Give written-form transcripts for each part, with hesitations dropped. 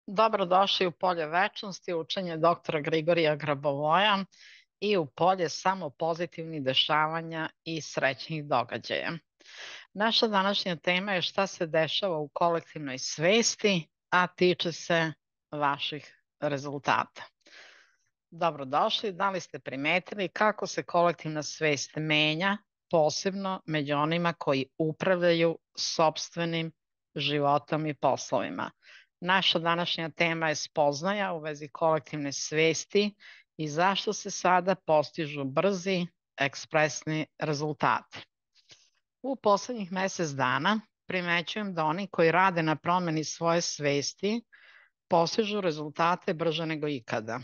Dobrodošli u polje večnosti, učenje doktora Grigorija Grabovoja i u polje samo pozitivnih dešavanja i srećnih događaja. Naša današnja tema je šta se dešava u kolektivnoj svesti, a tiče se vaših rezultata. Dobrodošli, da li ste primetili kako se kolektivna svest menja, posebno među onima koji upravljaju sopstvenim životom i poslovima? Naša današnja tema je spoznaja u vezi kolektivne svesti i zašto se sada postižu brzi, ekspresni rezultati. U poslednjih mesec dana primećujem da oni koji rade na promeni svoje svesti postižu rezultate brže nego ikada.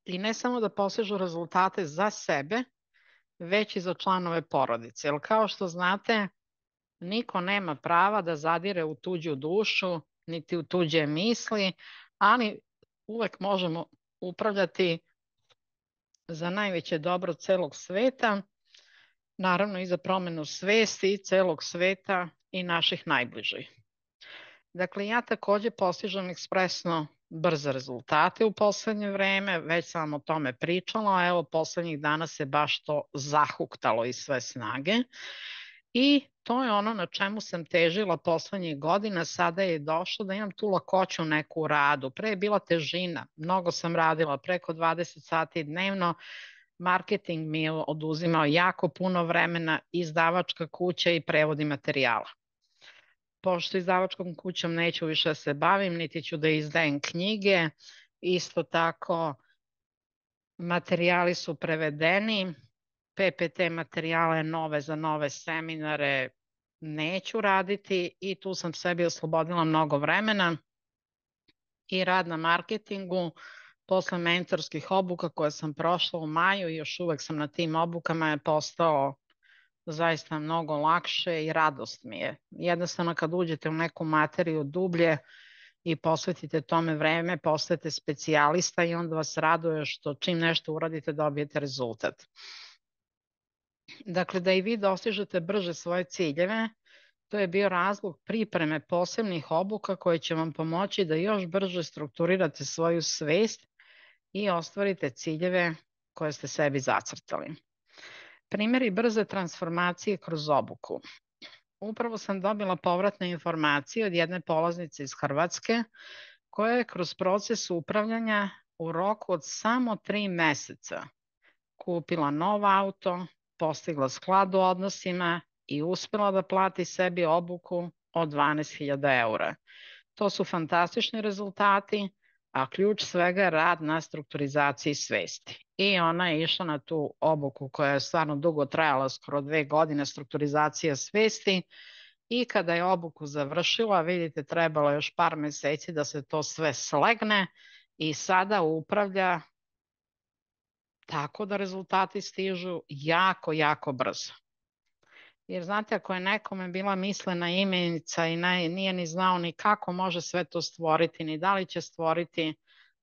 I ne samo da postižu rezultate za sebe, već i za članove porodice. Jer kao što znate, niko nema prava da zadire u tuđu dušu, niti u tuđe misli, ali uvek možemo upravljati za najveće dobro celog sveta, naravno i za promenu svesti celog sveta i naših najbližih. Dakle, ja takođe postižem ekspresno brze rezultate u poslednje vreme, već sam vam o tome pričala, a evo poslednjih dana se baš to zahuktalo iz sve snage. I to je ono na čemu sam težila poslednjih godina, sada je došlo da imam tu lakoću neku u radu. Pre je bila težina, mnogo sam radila, preko 20 sati dnevno, marketing mi je oduzimao jako puno vremena, izdavačka kuća i prevodi materijala. Pošto izdavačkom kućom neću više da se bavim, niti ću da izdajem knjige, isto tako materijali su prevedeni, PPT materijale nove za nove seminare neću raditi i tu sam sebi oslobodila mnogo vremena i rad na marketingu posle mentorskih obuka koje sam prošla u maju i još uvek sam na tim obukama je postao zaista mnogo lakše i radost mi je. Jednostavno kad uđete u neku materiju dublje i posvetite tome vreme, postajete specijalista i onda vas raduje što čim nešto uradite dobijete rezultat. Dakle, da i vi dostižete brže svoje ciljeve, to je bio razlog pripreme posebnih obuka koje će vam pomoći da još brže strukturirate svoju svest i ostvarite ciljeve koje ste sebi zacrtali. Primjeri brze transformacije kroz obuku. Upravo sam dobila povratne informacije od jedne polaznice iz Hrvatske koja je kroz proces upravljanja u roku od samo 3 meseca kupila nov auto, postigla sklad u odnosima i uspela da plati sebi obuku od 12.000 eura. To su fantastični rezultati, a ključ svega je rad na strukturizaciji svesti. I ona je išla na tu obuku koja je stvarno dugo trajala, skoro 2 godine, strukturizacija svesti, i kada je obuku završila, vidite, trebalo je još par meseci da se to sve slegne i sada upravlja tako da rezultati stižu jako, jako brzo. Jer znate, ako je nekome bila mislena imenica i nije ni znao ni kako može sve to stvoriti, ni da li će stvoriti,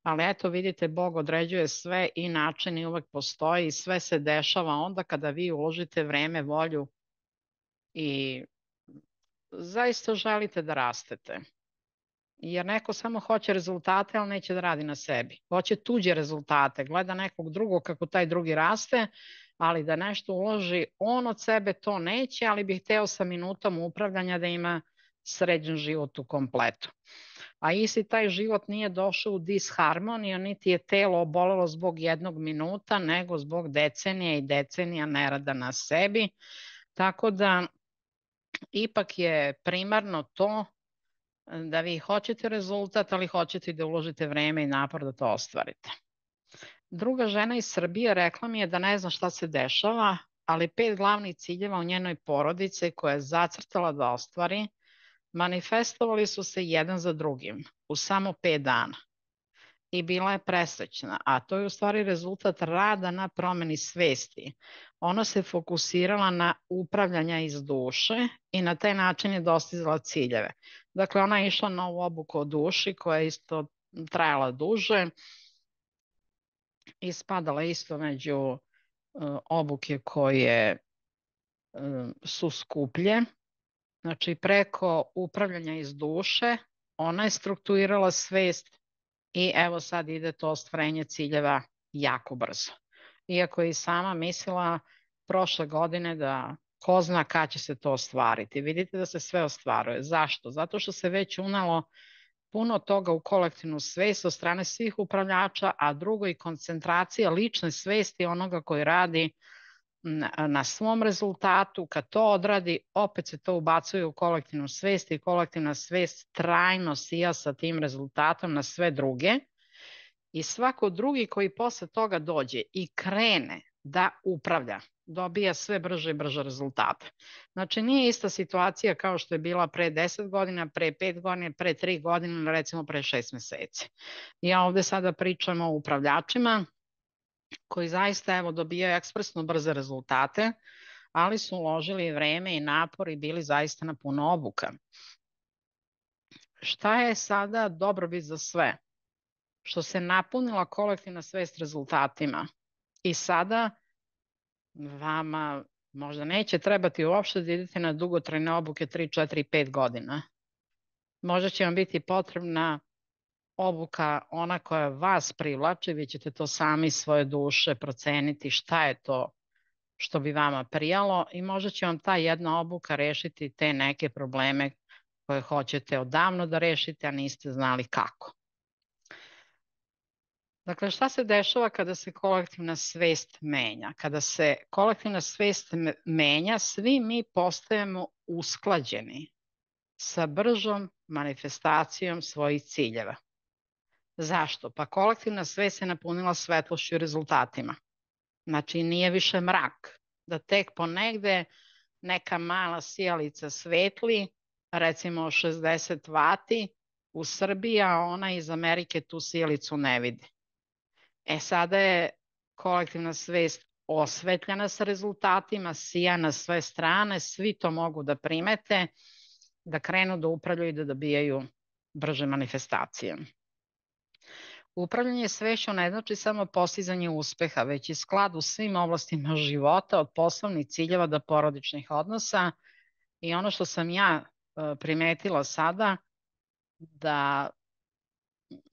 ali eto vidite, Bog određuje sve i načini uvek postoji i sve se dešava onda kada vi uložite vreme, volju i zaista želite da rastete. Jer neko samo hoće rezultate, ali neće da radi na sebi. Hoće tuđe rezultate, gleda nekog drugog kako taj drugi raste, ali da nešto uloži, on od sebe to neće, ali bi hteo sa minutom upravljanja da ima sređen život u kompletu. A isti taj život nije došao u disharmoniju, niti je telo obolelo zbog 1 minuta, nego zbog decenija i decenija nerada na sebi. Tako da ipak je primarno to da vi hoćete rezultat, ali hoćete i da uložite vreme i napor da to ostvarite. Druga žena iz Srbije rekla mi je da ne zna šta se dešava, ali 5 glavnih ciljeva u njenoj porodici koje je zacrtala da ostvari, manifestovali su se jedan za drugim u samo 5 dana. I bila je presrećna, a to je u stvari rezultat rada na promeni svesti. Ona se fokusirala na upravljanja iz duše i na taj način je dostizala ciljeve. Dakle, ona je išla na ovu obuku o duši koja je isto trajala duže i spadala isto među obuke koje su skuplje. Znači, preko upravljanja iz duše ona je strukturirala svest i evo sad ide to ostvarenje ciljeva jako brzo. Iako je i sama mislila prošle godine da ko zna kad će se to ostvariti. Vidite da se sve ostvaruje. Zašto? Zato što se već unalo puno toga u kolektivnu svest od strane svih upravljača, a drugo i koncentracija lične svesti onoga koji radi na svom rezultatu. Kad to odradi, opet se to ubacuje u kolektivnu svest i kolektivna svest trajno sija sa tim rezultatom na sve druge. I svako drugi koji posle toga dođe i krene da upravlja, dobija sve brže i brže rezultate. Znači nije ista situacija kao što je bila pre 10 godina, pre 5 godina, pre 3 godine ili recimo pre 6 meseci. Ja ovde sada pričam o upravljačima koji zaista evo dobijaju ekspresno brze rezultate, ali su uložili vreme i napor i bili zaista na puno obuka. Šta je sada dobrobit za sve? Što se napunila kolektivna svest rezultatima i sada vama možda neće trebati uopšte da idete na dugotrajne obuke 3, 4, 5 godina. Možda će vam biti potrebna obuka ona koja vas privlači, vi ćete to sami svoje duše proceniti šta je to što bi vama prijalo i možda će vam ta jedna obuka rešiti te neke probleme koje hoćete odavno da rešite, a niste znali kako. Dakle, šta se dešava kada se kolektivna svest menja? Kada se kolektivna svest menja, svi mi postajemo usklađeni sa bržom manifestacijom svojih ciljeva. Zašto? Pa kolektivna svest se napunila svetlošću i rezultatima. Znači nije više mrak, da tek ponegde neka mala sijalica svetli, recimo 60 vati u Srbiji, a ona iz Amerike tu sijalicu ne vidi. Sada je kolektivna svest osvetljena sa rezultatima, sija na sve strane, svi to mogu da primete, da krenu da upravljaju i da dobijaju brže manifestacije. Upravljanje svešću ne znači samo postizanje uspeha, već i sklad u svim oblastima života, od poslovnih ciljeva do porodičnih odnosa. I ono što sam ja primetila sada, da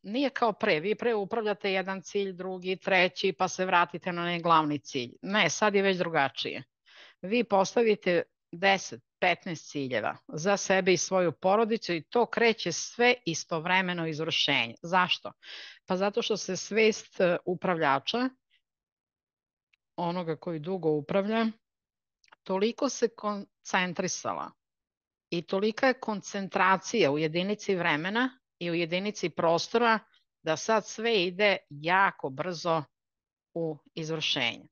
nije kao pre, vi pre upravljate jedan cilj, drugi, treći, pa se vratite na onaj glavni cilj. Ne, sad je već drugačije. Vi postavite 10, 15 ciljeva za sebe i svoju porodicu i to kreće sve istovremeno izvršenje. Zašto? Pa zato što se svest upravljača, onoga koji dugo upravlja, toliko se koncentrisala i tolika je koncentracija u jedinici vremena i u jedinici prostora da sad sve ide jako brzo u izvršenje.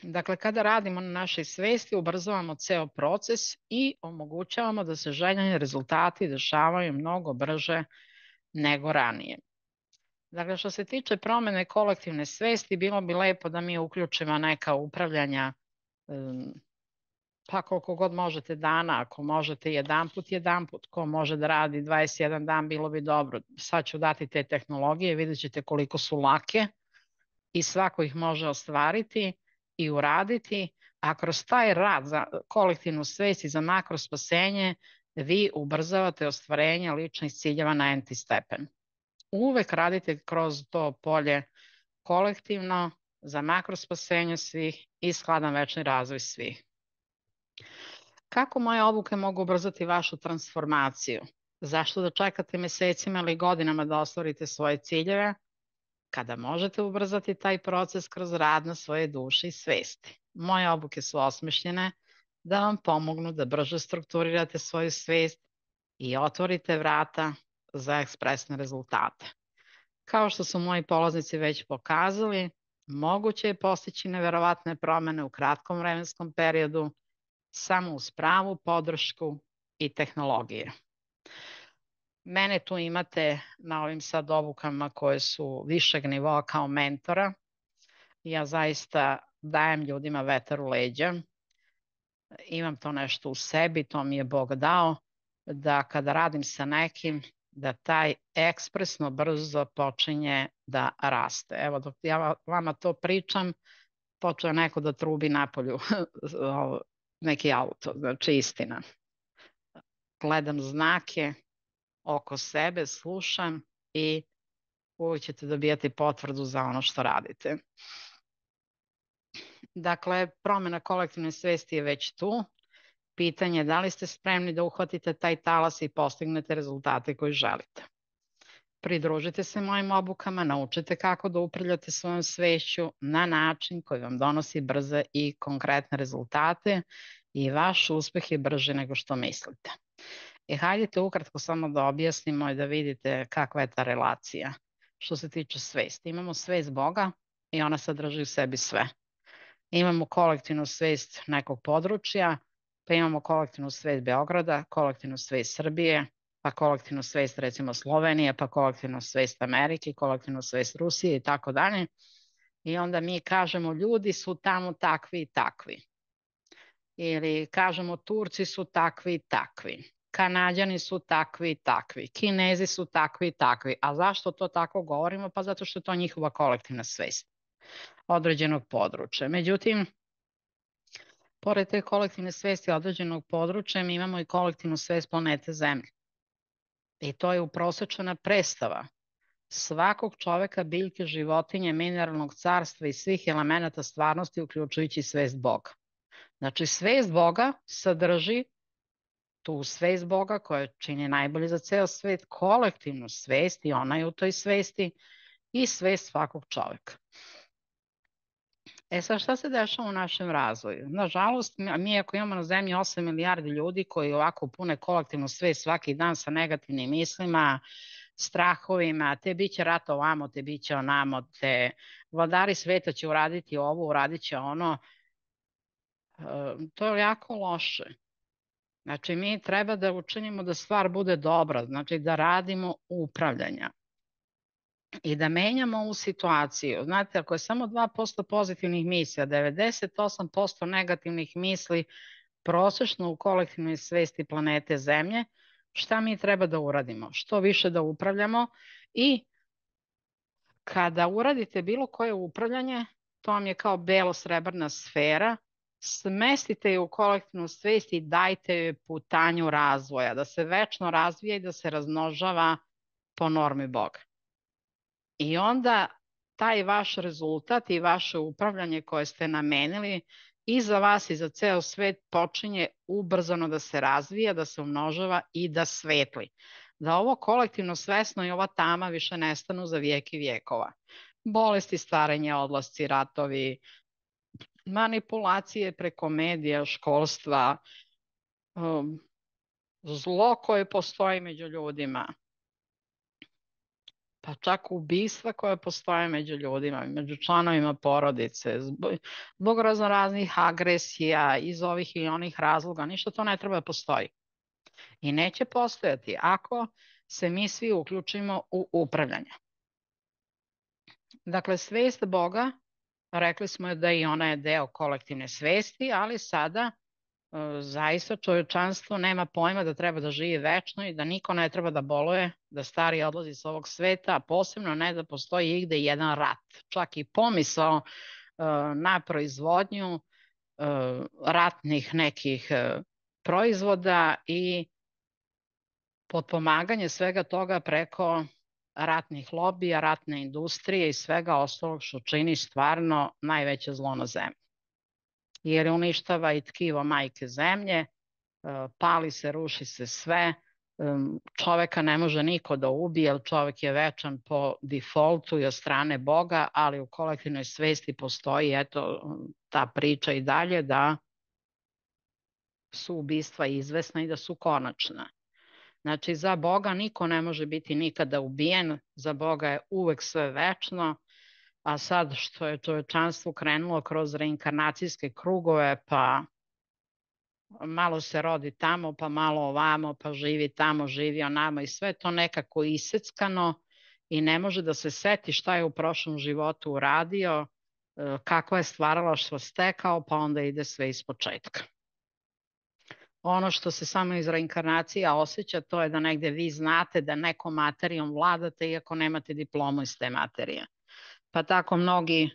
Dakle, kada radimo na našoj svesti, ubrzavamo ceo proces i omogućavamo da se željeni rezultati dešavaju mnogo brže nego ranije. Dakle, što se tiče promene kolektivne svesti, bilo bi lepo da mi uključimo neka upravljanja pa koliko god možete dana, ako možete jedanput, ko može da radi 21 dan, bilo bi dobro. Sad ću dati te tehnologije, vidjet ćete koliko su lake i svako ih može ostvariti i uraditi, a kroz taj rad za kolektivnu svest i za makro spasenje vi ubrzavate ostvarenje ličnih ciljeva na enti stepen. Uvek radite kroz to polje kolektivno za makro spasenje svih i skladan večni razvoj svih. Kako moje obuke mogu ubrzati vašu transformaciju? Zašto da čekate mesecima ili godinama da ostvarite svoje ciljeve, kada možete ubrzati taj proces kroz rad na svoje duše i svesti? Moje obuke su osmišljene da vam pomognu da brže strukturirate svoju svest i otvorite vrata za ekspresne rezultate. Kao što su moji polaznici već pokazali, moguće je postići neverovatne promene u kratkom vremenskom periodu samo uz pravu podršku i tehnologije. Mene tu imate na ovim sad obukama koje su višeg nivoa kao mentora. Ja zaista dajem ljudima vetar u leđa. Imam to nešto u sebi, to mi je Bog dao, da kada radim sa nekim, da taj ekspresno brzo počinje da raste. Evo dok ja vama to pričam, počeo neko da trubi napolju neki auto, znači istina. Gledam znake oko sebe, slušam i uvijek ćete dobijati potvrdu za ono što radite. Dakle, promjena kolektivne svesti je već tu. Pitanje je da li ste spremni da uhvatite taj talas i postignete rezultate koje želite. Pridružite se mojim obukama, naučite kako da upravljate svojom svešću na način koji vam donosi brze i konkretne rezultate i vaš uspeh je brži nego što mislite. Hajdete ukratko samo da objasnimo i da vidite kakva je ta relacija. Što se tiče svesti, imamo svest Boga i ona sadrži u sebi sve. Imamo kolektivnu svest nekog područja, pa imamo kolektivnu svest Beograda, kolektivnu svest Srbije, pa kolektivnu svest recimo Slovenije, pa kolektivnu svest Amerike, kolektivnu svest Rusije i tako dalje. I onda mi kažemo ljudi su tamo takvi i takvi. Ili kažemo Turci su takvi i takvi. Kanađani su takvi i takvi. Kinezi su takvi i takvi. A zašto to tako govorimo? Pa zato što je to njihova kolektivna svest određenog područja. Međutim, pored te kolektivne svesti određenog područja, mi imamo i kolektivnu svest planete Zemlje. I to je uprosečena predstava svakog čoveka, biljke, životinje, mineralnog carstva i svih elemenata stvarnosti, uključujući svest Boga. Znači, svest Boga sadrži tu svest Boga koja čini najbolje za ceo svet, kolektivnu svest i ona je u toj svesti i svest svakog čoveka. Sad šta se dešava u našem razvoju? Nažalost, mi ako imamo na zemlji 8 milijardi ljudi koji ovako pune kolektivnu svest svaki dan sa negativnim mislima, strahovima, te bit će rat ovamo, te bit će onamo, te vladari sveta će uraditi ovo, uradit će ono, to je jako loše. Znači, mi treba da učinimo da stvar bude dobra, znači da radimo upravljanja i da menjamo ovu situaciju. Znate, ako je samo 2% pozitivnih misli, a 98% negativnih misli prosečno u kolektivnoj svesti planete Zemlje, šta mi treba da uradimo? Što više da upravljamo i kada uradite bilo koje upravljanje, to vam je kao belo-srebrna sfera, smestite je u kolektivnu svest i dajte joj putanju razvoja, da se večno razvija i da se razmnožava po normi Boga. I onda taj vaš rezultat i vaše upravljanje koje ste namenili i za vas i za ceo svet počinje ubrzano da se razvija, da se umnožava i da svetli. Da ovo kolektivno svesno i ova tama više nestanu za vijek i vijekova. Bolesti, starenje, odlasci, ratovi, manipulacije preko medija, školstva, zlo koje postoji među ljudima, pa čak ubistva koje postoje među ljudima, među članovima porodice, zbog raznoraznih agresija iz ovih i onih razloga, ništa to ne treba da postoji. I neće postojati ako se mi svi uključimo u upravljanje. Dakle, svest Boga, rekli smo da i ona je deo kolektivne svesti, ali sada zaista čovječanstvo nema pojma da treba da živi večno i da niko ne treba da boluje, da stari odlazi s ovog sveta, a posebno ne da postoji igde jedan rat. Čak i pomisao na proizvodnju ratnih nekih proizvoda i potpomaganje svega toga preko ratnih lobija, ratne industrije i svega ostalog što čini stvarno najveće zlo na zemlji. Jer uništava i tkivo majke zemlje, pali se, ruši se sve, čoveka ne može niko da ubije, jer čovek je večan po defaultu i od strane Boga, ali u kolektivnoj svesti postoji eto ta priča i dalje da su ubistva izvesna i da su konačna. Znači, za Boga niko ne može biti nikada ubijen, za Boga je uvek sve večno, a sad što je čovječanstvo krenulo kroz reinkarnacijske krugove, pa malo se rodi tamo, pa malo ovamo, pa živi tamo, živi onamo i sve to nekako iseckano i ne može da se seti šta je u prošlom životu uradio, kakva je stvaralaštvo stekao, pa onda ide sve iz početka. Ono što se samo iz reinkarnacija osjeća, to je da negde vi znate da nekom materijom vladate iako nemate diplomu iz te materije. Pa tako mnogi,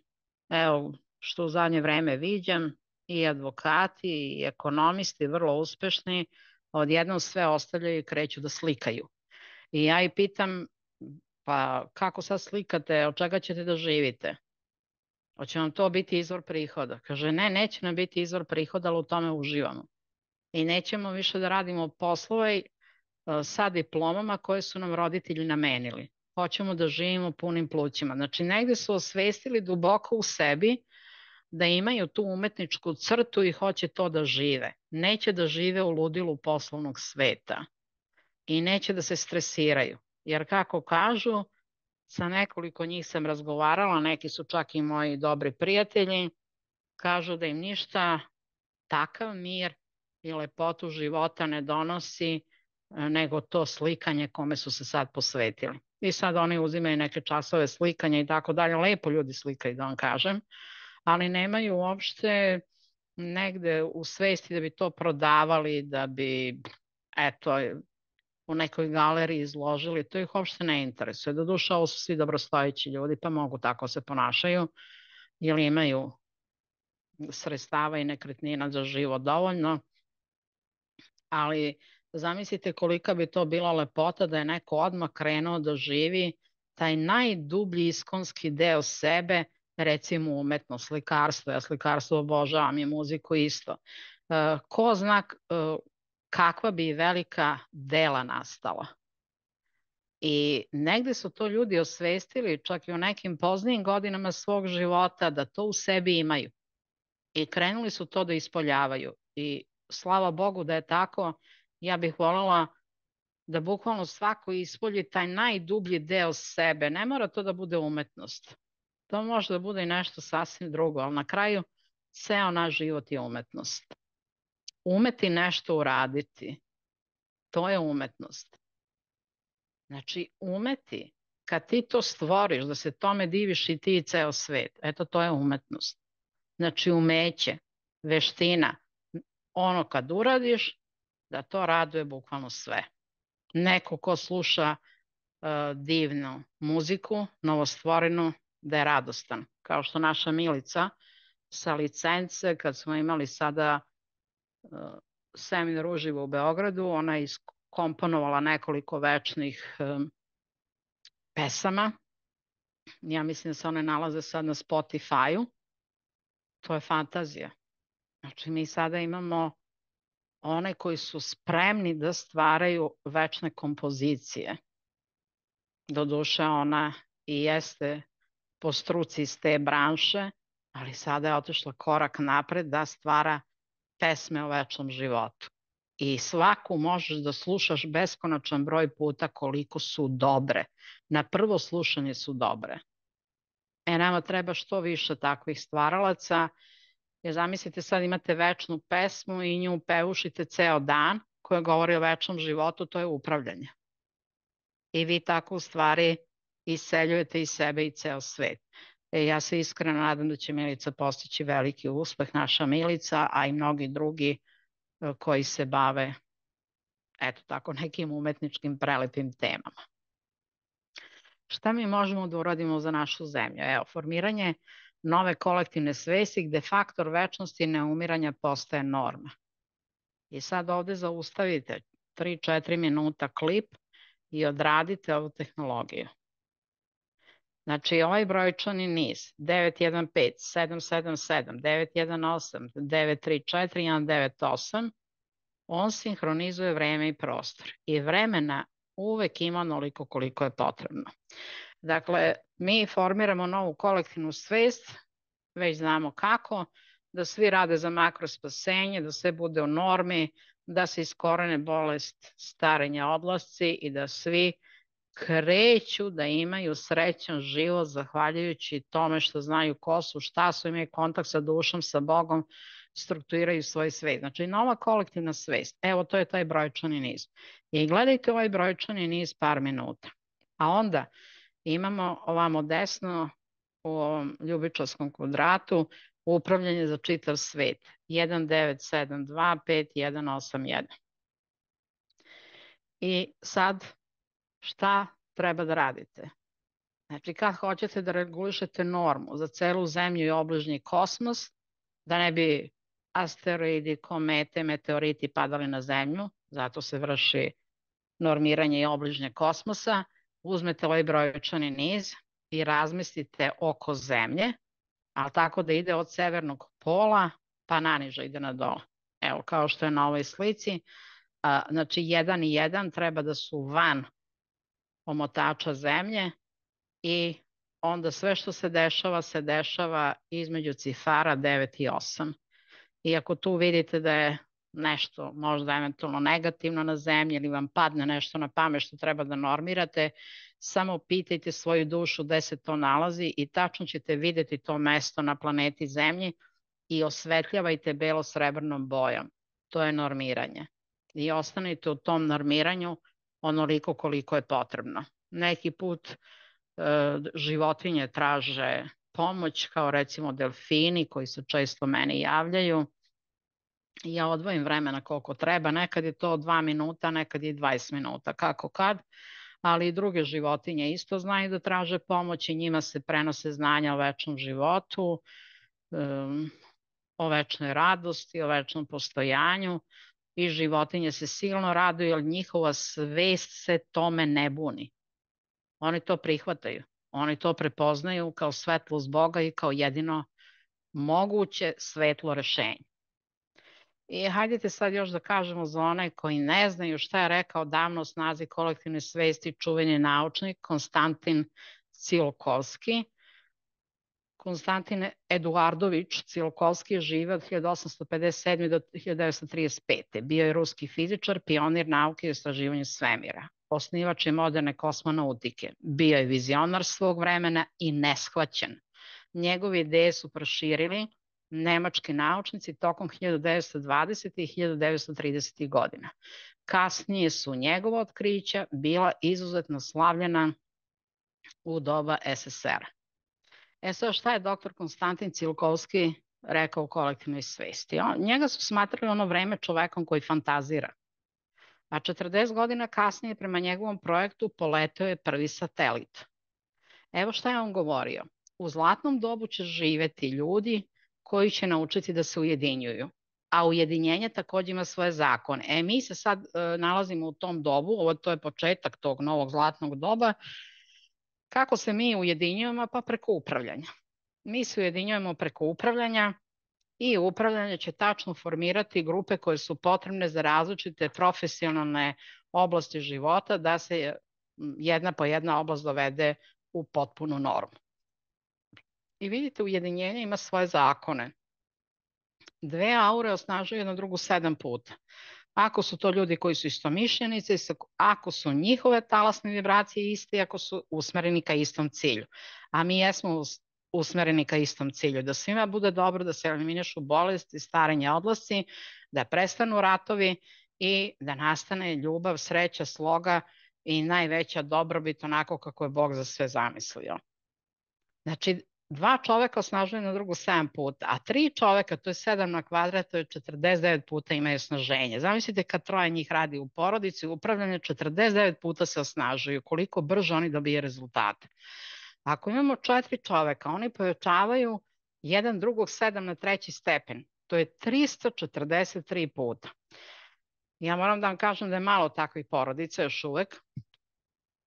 evo što u zadnje vreme viđam, i advokati i ekonomisti vrlo uspešni, odjednom sve ostavljaju i kreću da slikaju. I ja ih pitam, pa kako sad slikate, od čega ćete da živite? Hoće vam to biti izvor prihoda? Kaže, ne, neće nam biti izvor prihoda, ali u tome uživamo. I nećemo više da radimo poslove sa diplomama koje su nam roditelji namenili. Hoćemo da živimo punim plućima. Znači, negde su osvestili duboko u sebi da imaju tu umetničku crtu i hoće to da žive. Neće da žive u ludilu poslovnog sveta i neće da se stresiraju. Jer kako kažu, sa nekoliko njih sam razgovarala, neki su čak i moji dobri prijatelji, kažu da im ništa takav mir i lepotu života ne donosi nego to slikanje kome su se sad posvetili. I sad oni uzimaju neke časove slikanja i tako dalje. Lepo ljudi slikaju, da vam kažem, ali nemaju uopšte negde u svesti da bi to prodavali, da bi, eto, u nekoj galeriji izložili. To ih uopšte ne interesuje. Doduše, ovo su svi dobrostojeći ljudi, pa mogu tako se ponašaju, jer imaju sredstava i nekretnina za život dovoljno, ali zamislite kolika bi to bila lepota da je neko odmah krenuo da živi taj najdublji iskonski deo sebe, recimo umetno slikarstvo. Ja slikarstvo obožavam i muziku isto. Ko zna kakva bi velika dela nastala. I negde su to ljudi osvestili čak i u nekim poznijim godinama svog života da to u sebi imaju. I krenuli su to da ispoljavaju. I slava Bogu da je tako. Ja bih voljela da bukvalno svako ispolji taj najdublji deo sebe. Ne mora to da bude umetnost. To može da bude i nešto sasvim drugo, ali na kraju ceo naš život je umetnost. Umeti nešto uraditi, to je umetnost. Znači, umeti, kad ti to stvoriš, da se tome diviš i ti i ceo svet, eto, to je umetnost. Znači, umeće, veština, ono kad uradiš, da to raduje bukvalno sve. Neko ko sluša divnu muziku, novostvorenu, da je radostan. Kao što naša Milica sa licence, kad smo imali sada seminar uživo u Beogradu, ona je iskomponovala nekoliko večnih pesama. Ja mislim da se one nalaze sad na Spotify-u. To je fantazija. Znači, mi sada imamo one koji su spremni da stvaraju večne kompozicije. Doduše, ona i jeste po struci iz te branše, ali sada je otišla korak napred da stvara pesme o večnom životu. I svaku možeš da slušaš beskonačan broj puta koliko su dobre. Na prvo slušanje su dobre. Nama treba što više takvih stvaralaca. Jer zamislite, sad imate večnu pesmu i nju pevušite ceo dan koja govori o večnom životu, to je upravljanje. I vi tako u stvari iseljujete iz sebe i ceo svet. Ja se iskreno nadam da će Milica postići veliki uspeh, naša Milica, a i mnogi drugi koji se bave eto tako nekim umetničkim prelepim temama. Šta mi možemo da uradimo za našu zemlju? Evo, formiranje nove kolektivne svesti gde faktor večnosti i neumiranja postaje norma. I sad ovde zaustavite 3-4 minuta klip i odradite ovu tehnologiju. Znači, ovaj brojčani niz 915 777 918 934 198, on sinhronizuje vreme i prostor. I vremena uvek ima onoliko koliko je potrebno. Dakle, mi formiramo novu kolektivnu svest, već znamo kako, da svi rade za makrospasenje, da sve bude u normi, da se iskorene bolest, starenja, odlasci i da svi kreću da imaju srećan život zahvaljujući tome što znaju ko su, šta su, imaju kontakt sa dušom, sa Bogom, strukturiraju svoj svet. Znači, nova kolektivna svest. Evo, to je taj brojčani niz. I gledajte ovaj brojčani niz par minuta. A onda imamo ovamo desno u ovom ljubičarskom kvadratu upravljanje za čitav svet. 1972 5181. I sad šta treba da radite? Znači, kad hoćete da regulišete normu za celu zemlju i obližnji kosmos, da ne bi asteroidi, komete, meteoriti padali na zemlju, zato se vrši normiranje i obližnje kosmosa, uzmete ovaj brojčani niz i razmislite oko Zemlje, ali tako da ide od severnog pola pa naniže ide na dole. Evo, kao što je na ovoj slici, znači 1 i 1 treba da su van omotača Zemlje i onda sve što se dešava između cifara 9 i 8. I ako tu vidite da je nešto možda eventualno negativno na Zemlji ili vam padne nešto na pamet što treba da normirate, samo pitajte svoju dušu gde se to nalazi i tačno ćete videti to mesto na planeti Zemlji i osvetljavajte belo-srebrnom bojom. To je normiranje. I ostanite u tom normiranju onoliko koliko je potrebno. Neki put životinje traže pomoć, kao recimo delfini koji se često meni javljaju. Ja odvojim vremena koliko treba, nekad je to 2 minuta, nekad je 20 minuta, kako kad, ali i druge životinje isto znaju da traže pomoć i njima se prenose znanja o večnom životu, o večnoj radosti, o večnom postojanju i životinje se silno raduju jer njihova svest se tome ne buni. Oni to prihvataju, oni to prepoznaju kao svetlost Boga i kao jedino moguće svetlo rešenje. I hajdete sad još da kažemo za one koji ne znaju šta je rekao davno o snazi kolektivne svesti čuveni naučnik Konstantin Tsiolkovski. Konstantin Eduardović Tsiolkovski je živeo od 1857. do 1935. Bio je ruski fizičar, pionir nauke i istraživanja svemira. Osnivač je moderne kosmonautike. Bio je vizionar svog vremena i neshvaćen. Njegove ideje su proširili nemački naučnici tokom 1920. i 1930. godina. Kasnije su njegova otkrića bila izuzetno slavljena u doba SSR-a. Sad, šta je dr. Konstantin Tsiolkovski rekao o kolektivnoj svesti? Njega su smatrali ono vreme čovekom koji fantazira. A 40 godina kasnije prema njegovom projektu poleteo je prvi satelit. Evo šta je on govorio. U zlatnom dobu će živeti ljudi koji će naučiti da se ujedinjuju. A ujedinjenje takođe ima svoje zakone. Mi se sad nalazimo u tom dobu, to je početak tog novog zlatnog doba. Kako se mi ujedinjujemo? Pa preko upravljanja. Mi se ujedinjujemo preko upravljanja i upravljanje će tačno formirati grupe koje su potrebne za različite profesionalne oblasti života da se jedna po jedna oblast dovede u potpunu normu. I vidite, ujedinjenje ima svoje zakone. Dve aure osnažuju jedna drugu 7 puta. Ako su to ljudi koji su istomišljenici, ako su njihove talasne vibracije iste, ako su usmereni ka istom cilju. A mi jesmo usmereni ka istom cilju, da svima bude dobro, da se eliminišu bolesti, starenje, odlasci, da prestanu ratovi i da nastane ljubav, sreća, sloga i najveća dobrobit onako kako je Bog za sve zamislio. Znači, 2 čoveka osnažuju na drugu 7 puta, a 3 čoveka, to je 7 na kvadrat, to je 49 puta imaju osnaženje. Zamislite kad 3 njih radi u porodici, upravljanje 49 puta se osnažuju, koliko brže oni dobije rezultate. Ako imamo 4 čoveka, oni povećavaju jedan drugog 7 na 3. stepen. To je 343 puta. Ja moram da vam kažem da je malo takvih porodica još uvek,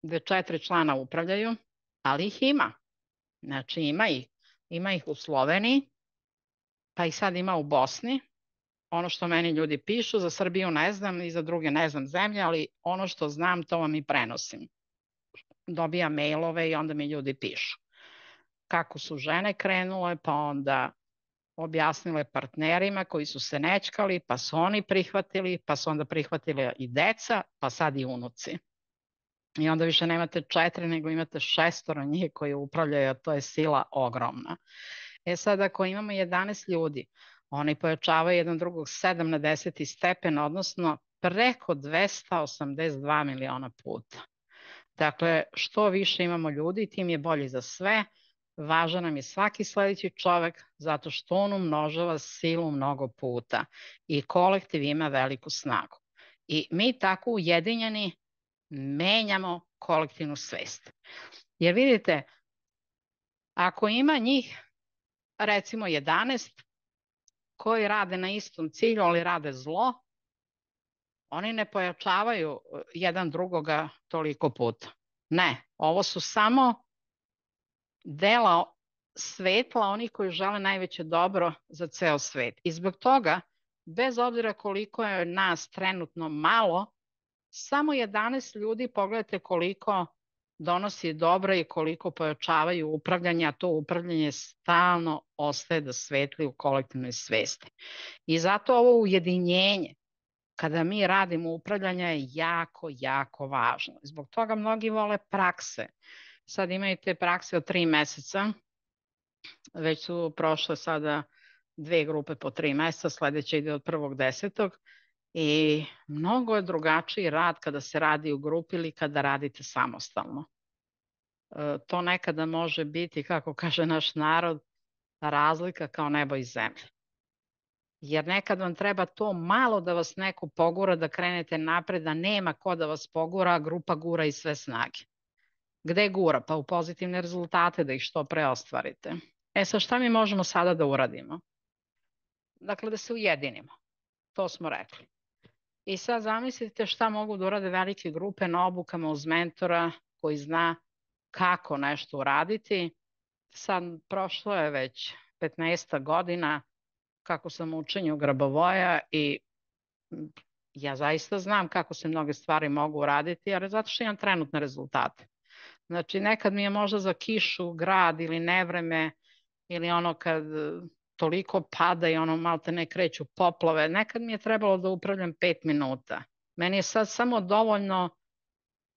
gde 4 člana upravljaju, ali ih ima. Znači ima ih u Sloveniji, pa ih sad ima u Bosni. Ono što meni ljudi pišu, za Srbiju ne znam i za druge ne znam zemlje, ali ono što znam to vam i prenosim. Dobijam mailove i onda mi ljudi pišu. Kako su žene krenule, pa onda objasnile partnerima koji su se nećkali, pa su oni prihvatili, pa su onda prihvatili i deca, pa sad i unuci. I onda više nemate 4, nego imate 6 njih koji upravljaju, a to je sila ogromna. Sad ako imamo 11 ljudi, oni pojačavaju jedan drugog 7 na 10. stepen, odnosno preko 282 miliona puta. Dakle, što više imamo ljudi, tim je bolji za sve. Važan nam je svaki sledeći čovek, zato što on umnožava silu mnogo puta i kolektiv ima veliku snagu. I mi tako ujedinjeni menjamo kolektivnu svest. Jer vidite, ako ima njih recimo 11 koji rade na istom cilju, ali rade zlo, oni ne pojačavaju jedan drugoga toliko puta. Ne, ovo su samo dela svetla onih koji žele najveće dobro za ceo svet. I zbog toga, bez obzira koliko je nas trenutno malo, samo 11 ljudi, pogledajte koliko donosi dobro i koliko pojačavaju upravljanje, a to upravljanje stalno ostaje da svetli u kolektivnoj svesti. I zato ovo ujedinjenje, kada mi radimo upravljanje, je jako, jako važno. Zbog toga mnogi vole prakse. Sad imaju te prakse od 3 meseca, već su prošle sada 2 grupe po 3 meseca, sledeća ide od 1.10. I mnogo je drugačiji rad kada se radi u grupi ili kada radite samostalno. To nekada može biti, kako kaže naš narod, razlika kao nebo i zemlja. Jer nekad vam treba to malo da vas neko pogura, da krenete napred, da nema ko da vas pogura, a grupa gura i sve snage. Gde gura? Pa u pozitivne rezultate, da ih što pre ostvarite. E sad, šta mi možemo sada da uradimo? Dakle, da se ujedinimo. To smo rekli. I sad zamislite šta mogu da urade velike grupe na obukama uz mentora koji zna kako nešto uraditi. Sad, prošlo je već 15 godina kako sam u učenju Grabovoja i ja zaista znam kako se mnoge stvari mogu uraditi, ali zato što imam trenutne rezultate. Znači, nekad mi je možda za kišu, grad ili nevreme, ili ono kad toliko pada i ono malte ne kreću poplave, nekad mi je trebalo da upravljam 5 minuta. Meni je sad samo dovoljno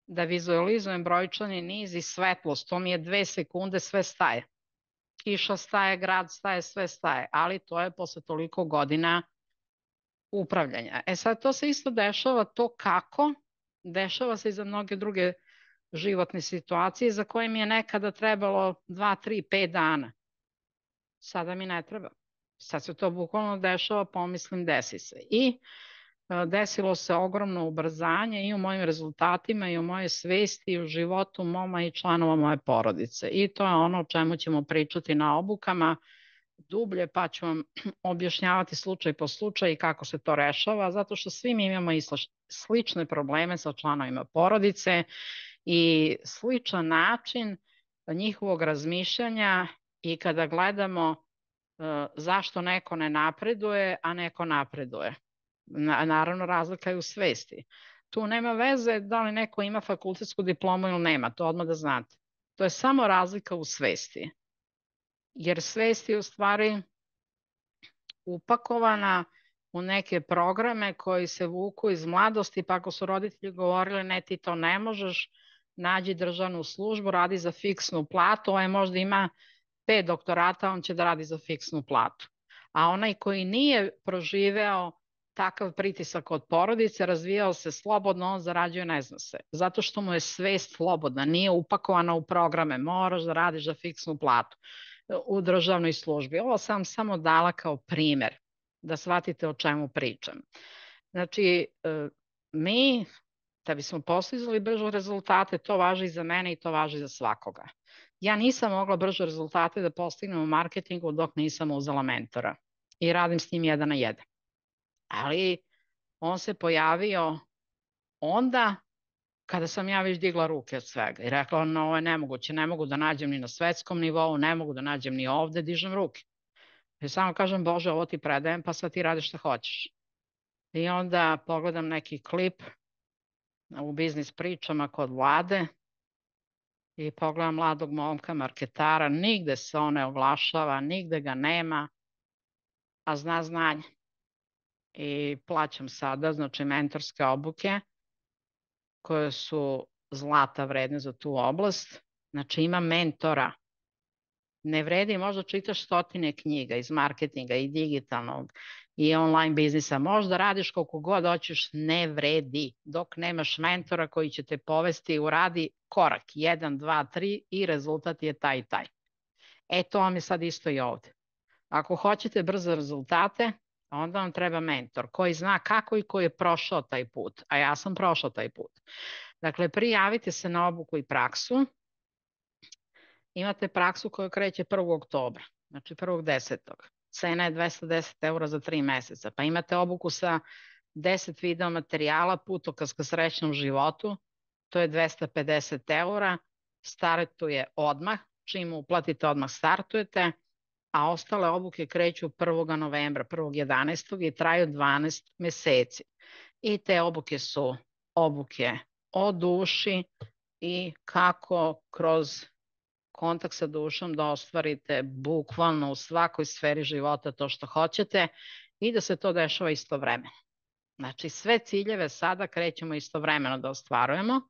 da vizualizujem brojčani niz i svetlost, to mi je 2 sekunde, sve staje. Kiša staje, grad staje, sve staje, ali to je posle toliko godina upravljanja. E sad, to se isto dešava, to kako, dešava se i za mnoge druge životne situacije za koje mi je nekada trebalo 2, 3, 5 dana. Sada mi ne treba. Sad se to bukvalno dešava, pomislim, desi se. I desilo se ogromno ubrzanje i u mojim rezultatima i u mojoj svesti i u životu moma i članova moje porodice. I to je ono o čemu ćemo pričati na obukama dublje, pa ću vam objašnjavati slučaj po slučaj i kako se to rešava, zato što svi mi imamo i slične probleme sa članovima porodice i sličan način njihovog razmišljanja i kada gledamo zašto neko ne napreduje, a neko napreduje. Naravno, razlika je u svesti. Tu nema veze da li neko ima fakultetsku diplomu ili nema, to odmah da znate. To je samo razlika u svesti. Jer svest je u stvari upakovana u neke programe koji se vuku iz mladosti, pa ako su roditelji govorili ne, ti to ne možeš, nađi državnu službu, radi za fiksnu platu, ovaj možda ima 5 doktorata, on će da radi za fiksnu platu. A onaj koji nije proživeo takav pritisak od porodice, razvijao se slobodno, on zarađuje ne zna se. Zato što mu je svest slobodna, nije upakovana u programe, moraš da radiš za fiksnu platu u državnoj službi. Ovo sam samo dala kao primer, da shvatite o čemu pričam. Znači, mi, da bismo postizali brže rezultate, to važi i za mene i to važi za svakoga. Ja nisam mogla brže rezultate da postignem u marketingu dok nisam uzela mentora i radim s njim 1 na 1. Ali on se pojavio onda kada sam ja već digla ruke od svega i rekla, no, ovo je nemoguće, ne mogu da nađem ni na svetskom nivou, ne mogu da nađem ni ovde, dižem ruke. I samo kažem, Bože, ovo ti predajem, pa sad ti radiš šta hoćeš. I onda pogledam neki klip u biznis pričama kod Vlade i pogledam mladog momka, marketara, nigde se on ne oglašava, nigde ga nema, a zna znanje. I plaćam sada, znači, mentorske obuke koje su zlata vredne za tu oblast. Znači, ima mentora. Ne vredi, možda čitaš 100 knjiga iz marketinga i digitalnog i online biznisa. Možda radiš koliko god hoćeš, ne vredi dok nemaš mentora koji će te povesti u radi korak 1, 2, 3 i rezultat je taj i taj. E, to vam je sad isto i ovde. Ako hoćete brze rezultate, onda vam treba mentor koji zna kako i koji je prošao taj put, a ja sam prošao taj put. Dakle, prijavite se na obuku i praksu. Imate praksu koja kreće 1. oktobra, znači 1.10. Cena je 210 € za 3 meseca. Pa imate obuku sa 10 video materijala, putokaz ka srećnom životu, to je 250 €, startuje odmah, čim uplatite odmah startujete, a ostale obuke kreću 1. novembra, 1.11. i traju 12 meseci. I te obuke su obuke o duši i kako kroz kontakt sa dušom da ostvarite bukvalno u svakoj sferi života to što hoćete i da se to dešava istovremeno. Znači sve ciljeve sada krećemo istovremeno da ostvarujemo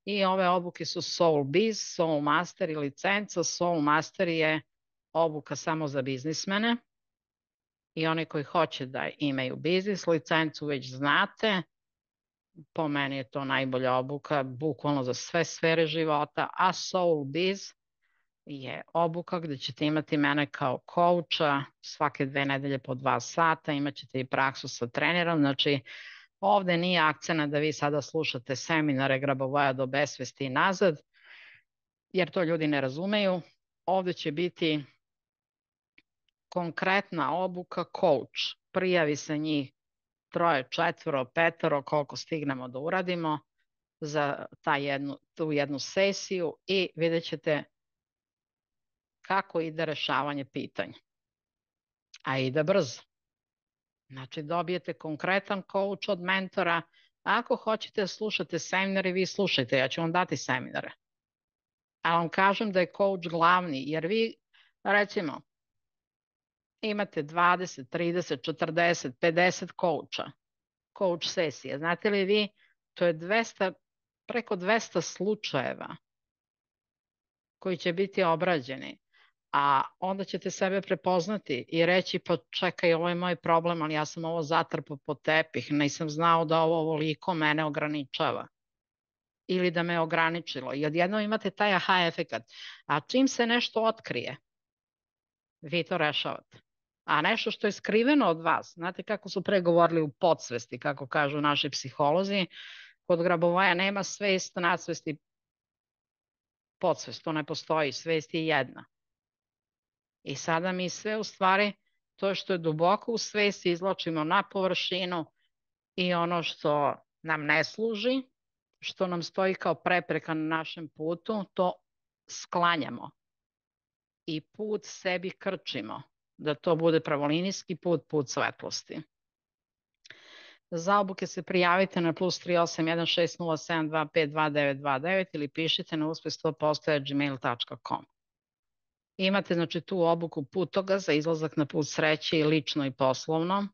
i ove obuke su Soul Biz, Soul Master i licenca. Soul Master je obuka samo za biznismene i oni koji hoće da imaju biznis, licencu već znate. Po meni je to najbolja obuka, bukvalno za sve sfere života, a Soul Biz je obuka gde ćete imati mene kao kouča svake 2 nedelje po 2 sata, imat ćete i praksu sa trenerom, znači ovde nije akcent da vi sada slušate seminare Grabovoja do besvesti i nazad, jer to ljudi ne razumeju. Ovde će biti konkretna obuka coach. Prijavi se njih 3, 4, 5, koliko stignemo da uradimo za tu jednu sesiju i vidjet ćete kako ide rešavanje pitanja. A ide brzo. Znači dobijete konkretan coach od mentora. Ako hoćete da slušate seminare, vi slušajte, ja ću vam dati seminare. A vam kažem da je coach glavni, jer vi recimo imate 20, 30, 40, 50 coacha, coach sesije. Znate li vi, to je preko 200 slučajeva koji će biti obrađeni, a onda ćete sebe prepoznati i reći pa čekaj, ovo je moj problem, ali ja sam ovo zatrpao pod tepih, nisam znao da ovo ovoliko mene ograničava ili da me ograničilo i odjednom imate taj aha efekat, a čim se nešto otkrije, vi to rešavate. A nešto što je skriveno od vas, znate kako su pre govorili u podsvesti, kako kažu naši psiholozi, kod Grabovoja nema svest, nadsvest i podsvest, to ne postoji, svest je jedna. I sada mi sve u stvari, to što je duboko u svesti izločimo na površinu i ono što nam ne služi, što nam stoji kao prepreka na našem putu, to sklanjamo i put sebi krčimo, da to bude pravolinijski put, put svetlosti. Za obuke se prijavite na +38 1607 25 2929 ili pišite na uspeh100%@gmail.com. Imate znači tu obuku putoga za izlazak na put sreće i lično i poslovno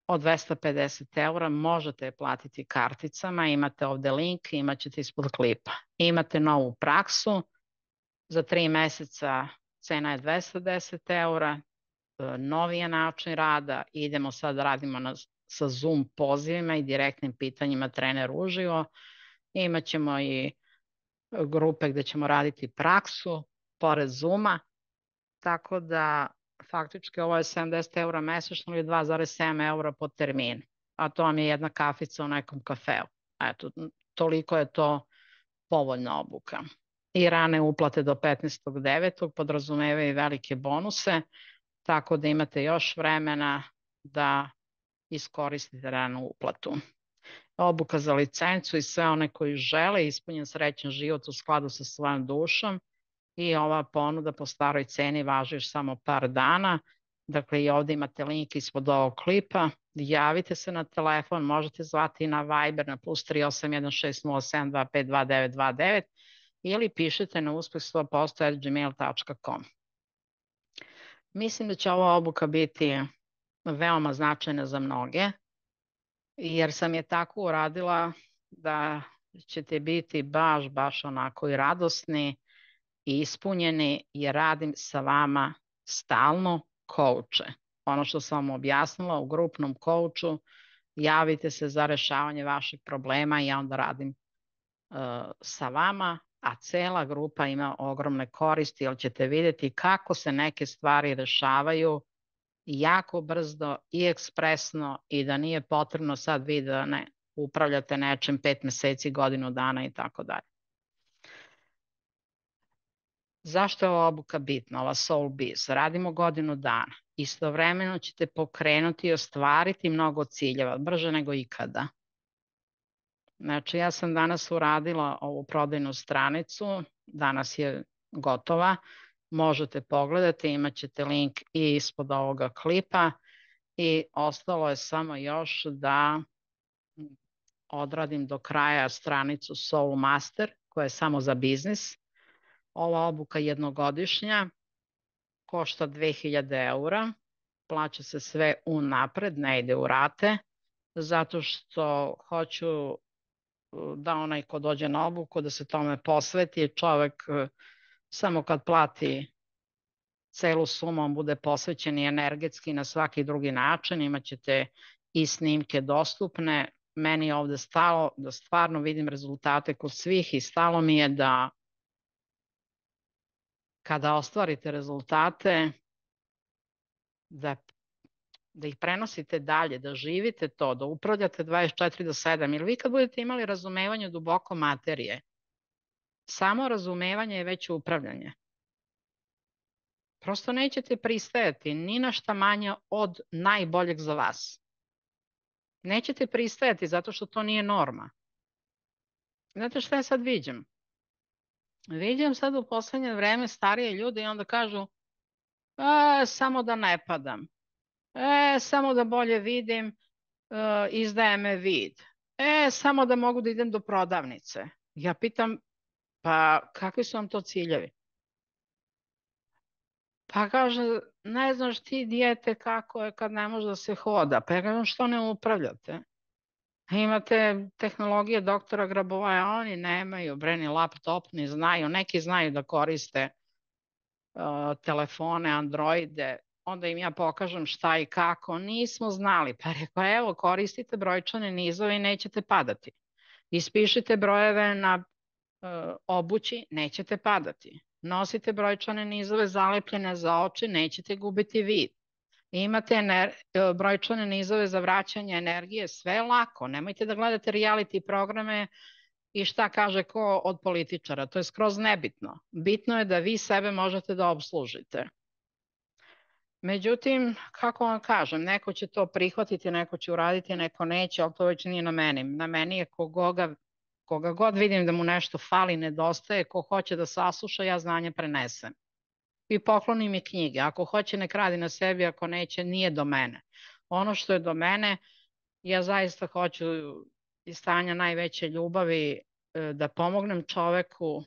od 250 €, možete je platiti karticama, imate ovde link, imat ćete ispod klipa. Imate novu praksu, za 3 meseca cena je 210 €, novi je način rada, idemo sad radimo sa Zoom pozivima i direktnim pitanjima trener uživo, imaćemo i grupe gde ćemo raditi praksu, pored Zooma, tako da faktički ovo je 70 € mesečno ili 2,7 € po terminu, a to vam je jedna kafica u nekom kafeu. Eto, toliko je to povoljna obuka. I rane uplate do 15.9. podrazumevaju velike bonuse, tako da imate još vremena da iskoristite ranu uplatu. Obuka za licencu i sve one koji žele ispunjen srećan život u skladu sa svojom dušom i ova ponuda po staroj ceni važi još samo par dana. Dakle, i ovde imate link ispod ovog klipa. Javite se na telefon, možete zvati na Viber na +38 1607 25 2929 ili pišete na uspeh100%@gmail.com. Mislim da će ova obuka biti veoma značajna za mnoge, jer sam je tako uradila da ćete biti baš onako i radosni i ispunjeni, jer radim sa vama stalno kouče. Ono što sam vam objasnila u grupnom kouču, javite se za rešavanje vaših problema i ja onda radim sa vama, a cela grupa ima ogromne koristi, jer ćete vidjeti kako se neke stvari rešavaju jako brzo i ekspresno i da nije potrebno sad vi da ne upravljate nečim 5 meseci, godinu dana i tako dalje. Zašto je ova obuka bitna, ova Soul Biz? Radimo godinu dana. Istovremeno ćete pokrenuti i ostvariti mnogo ciljeva, brže nego ikada. Znači, ja sam danas uradila ovu prodajnu stranicu, danas je gotova, možete pogledati, imat ćete link i ispod ovoga klipa i ostalo je samo još da odradim do kraja stranicu Soul Master, koja je samo za biznis. Ova obuka jednogodišnja košta 2000 eura, plaća se sve unapred, ne ide u rate, zato što hoću da onaj ko dođe na obuku da se tome posveti, čovek samo kad plati celu sumu on bude posvećen i energetski na svaki drugi način, imaćete i snimke dostupne. Meni je ovde stalo da stvarno vidim rezultate kod svih i stalo mi je da kada ostvarite rezultate da ih prenosite dalje, da živite to, da upravljate 24/7, jer vi kad budete imali razumevanje duboko materije, samo razumevanje je već upravljanje. Prosto nećete pristajati ni na šta manje od najboljeg za vas. Nećete pristajati zato što to nije norma. Znate šta ja sad viđam? Viđam sad u poslednje vreme starije ljude i onda kažu samo da ne padam. Samo da bolje vidim, izdaje me vid. Samo da mogu da idem do prodavnice. Ja pitam, pa kakvi su vam to ciljevi? Pa kaže, ne znaš ti dijete kako je kad ne može da se hoda. Pa ja kažem, što ne upravljate? Imate tehnologije doktora Grabovaja, oni nemaju, ni laptop, ni znaju. Neki znaju da koriste telefone, androide. Onda im ja pokažem šta i kako. Nismo znali. Pa rekao, evo, koristite brojčane nizove i nećete padati. Ispišite brojeve na obući, nećete padati. Nosite brojčane nizove zalepljene za oči, nećete gubiti vid. Imate brojčane nizove za vraćanje energije, sve je lako. Nemojte da gledate reality programe i šta kaže ko od političara. To je skroz nebitno. Bitno je da vi sebe možete da obslužite. Međutim, kako vam kažem, neko će to prihvatiti, neko će uraditi, neko neće, ali to već nije na meni. Na meni je koga god vidim da mu nešto fali, nedostaje, ko hoće da sasluša, ja znanje prenesem. I poklonim mi knjige. Ako hoće, nek radi na sebi, ako neće, nije do mene. Ono što je do mene, ja zaista hoću iz stanja najveće ljubavi da pomognem čoveku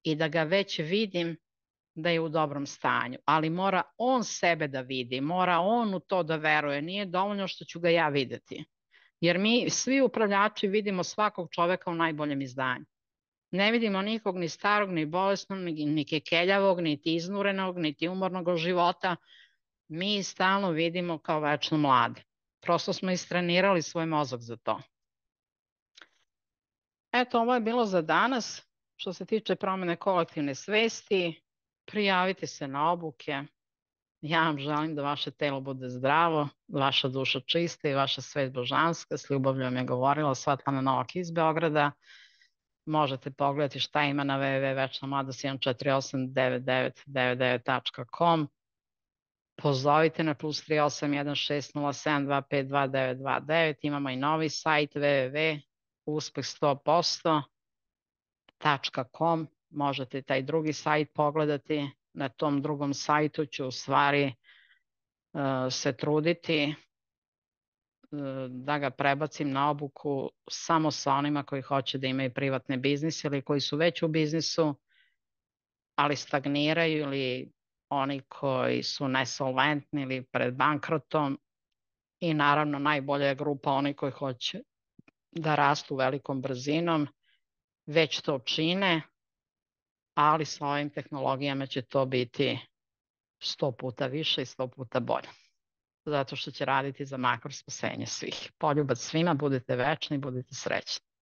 i da ga već vidim da je u dobrom stanju. Ali mora on sebe da vidi, mora on u to da veruje. Nije dovoljno što ću ga ja videti. Jer mi svi upravljači vidimo svakog čoveka u najboljem izdanju. Ne vidimo nikog ni starog, ni bolesnog, ni kekeljavog, niti iznurenog, niti umornog od života. Mi stalno vidimo kao večno mlade. Prosto smo istrenirali svoj mozak za to. Eto, ovo je bilo za danas. Što se tiče promene kolektivne svesti, prijavite se na obuke. Ja vam želim da vaše telo bude zdravo, vaša duša čista i vaša svest božanska. S ljubavlju vam je govorila Svetlana Novak iz Beograda. Možete pogledati šta ima na www.večnomladost1489999.com. Pozovite na +38 1607252929. Imamo i novi sajt www.uspeh100%.com. Možete taj drugi sajt pogledati. Na tom drugom sajtu ću u stvari se truditi da ga prebacim na obuku samo sa onima koji hoće da imaju privatne biznise ili koji su već u biznisu, ali stagniraju ili oni koji su nesolventni ili pred bankrotom i naravno najbolja je grupa oni koji hoće da rastu velikom brzinom, već to čine, ali sa ovim tehnologijama će to biti 100 puta više i 100 puta bolje. Zato što će raditi za makro spasenje svih. Poljubac svima, budite večni, budite srećni.